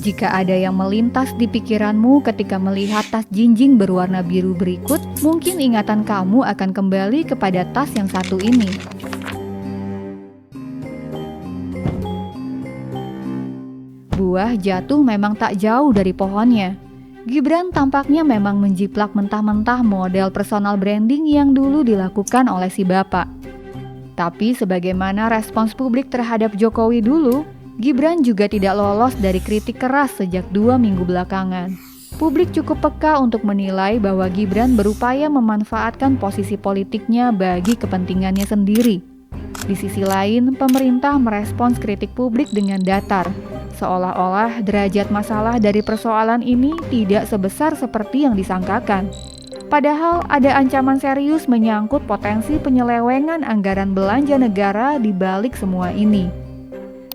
Jika ada yang melintas di pikiranmu ketika melihat tas jinjing berwarna biru berikut, mungkin ingatan kamu akan kembali kepada tas yang satu ini. Buah jatuh memang tak jauh dari pohonnya. Gibran tampaknya memang menjiplak mentah-mentah model personal branding yang dulu dilakukan oleh si bapak. Tapi sebagaimana respons publik terhadap Jokowi dulu, Gibran juga tidak lolos dari kritik keras sejak 2 minggu belakangan. Publik cukup peka untuk menilai bahwa Gibran berupaya memanfaatkan posisi politiknya bagi kepentingannya sendiri. Di sisi lain, pemerintah merespons kritik publik dengan datar, seolah-olah derajat masalah dari persoalan ini tidak sebesar seperti yang disangkakan. Padahal ada ancaman serius menyangkut potensi penyelewengan anggaran belanja negara di balik semua ini.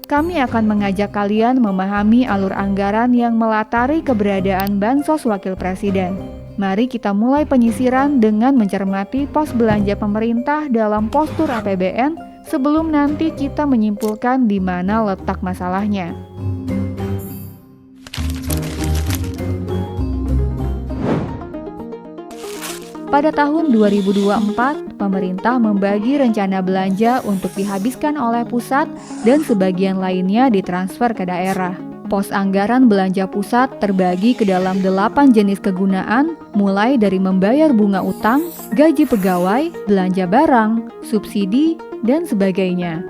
Kami akan mengajak kalian memahami alur anggaran yang melatari keberadaan Bansos Wakil Presiden. Mari kita mulai penyisiran dengan mencermati pos belanja pemerintah dalam postur APBN sebelum nanti kita menyimpulkan di mana letak masalahnya. Pada tahun 2024, pemerintah membagi rencana belanja untuk dihabiskan oleh pusat dan sebagian lainnya ditransfer ke daerah. Pos anggaran belanja pusat terbagi ke dalam 8 jenis kegunaan, mulai dari membayar bunga utang, gaji pegawai, belanja barang, subsidi, dan sebagainya.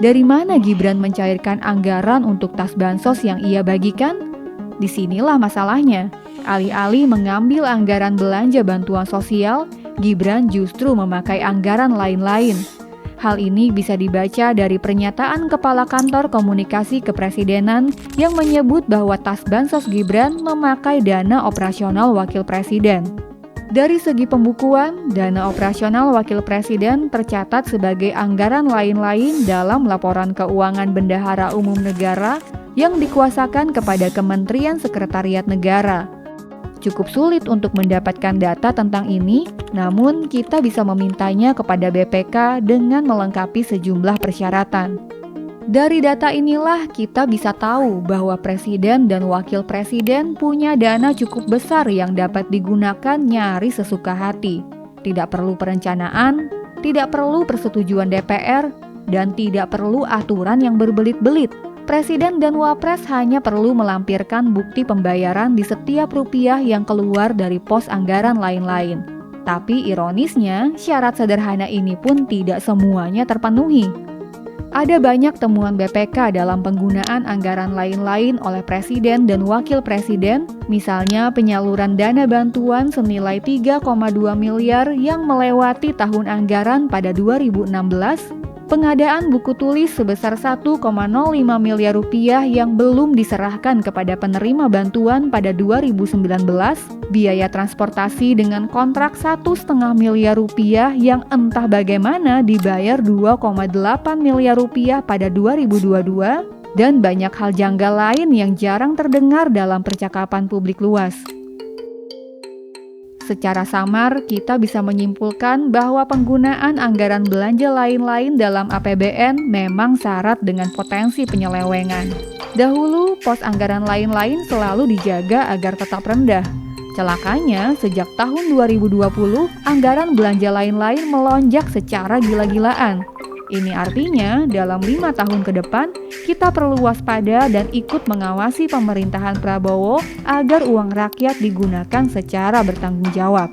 Dari mana Gibran mencairkan anggaran untuk tas bansos yang ia bagikan? Disinilah masalahnya. Alih-alih mengambil anggaran belanja bantuan sosial, Gibran justru memakai anggaran lain-lain. Hal ini bisa dibaca dari pernyataan Kepala Kantor Komunikasi Kepresidenan yang menyebut bahwa tas bansos Gibran memakai dana operasional Wakil Presiden. Dari segi pembukuan, dana operasional Wakil Presiden tercatat sebagai anggaran lain-lain dalam laporan keuangan Bendahara Umum Negara yang dikuasakan kepada Kementerian Sekretariat Negara. Cukup sulit untuk mendapatkan data tentang ini, namun kita bisa memintanya kepada BPK dengan melengkapi sejumlah persyaratan. Dari data inilah kita bisa tahu bahwa Presiden dan Wakil Presiden punya dana cukup besar yang dapat digunakan nyaris sesuka hati. Tidak perlu perencanaan, tidak perlu persetujuan DPR, dan tidak perlu aturan yang berbelit-belit. Presiden dan Wapres hanya perlu melampirkan bukti pembayaran di setiap rupiah yang keluar dari pos anggaran lain-lain. Tapi ironisnya, syarat sederhana ini pun tidak semuanya terpenuhi. Ada banyak temuan BPK dalam penggunaan anggaran lain-lain oleh Presiden dan Wakil Presiden, misalnya penyaluran dana bantuan senilai 3,2 miliar yang melewati tahun anggaran pada 2016, pengadaan buku tulis sebesar 1,05 miliar rupiah yang belum diserahkan kepada penerima bantuan pada 2019, biaya transportasi dengan kontrak 1,5 miliar rupiah yang entah bagaimana dibayar 2,8 miliar rupiah pada 2022, dan banyak hal janggal lain yang jarang terdengar dalam percakapan publik luas. Secara samar, kita bisa menyimpulkan bahwa penggunaan anggaran belanja lain-lain dalam APBN memang syarat dengan potensi penyelewengan. Dahulu, pos anggaran lain-lain selalu dijaga agar tetap rendah. Celakanya, sejak tahun 2020, anggaran belanja lain-lain melonjak secara gila-gilaan. Ini artinya, dalam 5 tahun ke depan, kita perlu waspada dan ikut mengawasi pemerintahan Prabowo agar uang rakyat digunakan secara bertanggung jawab.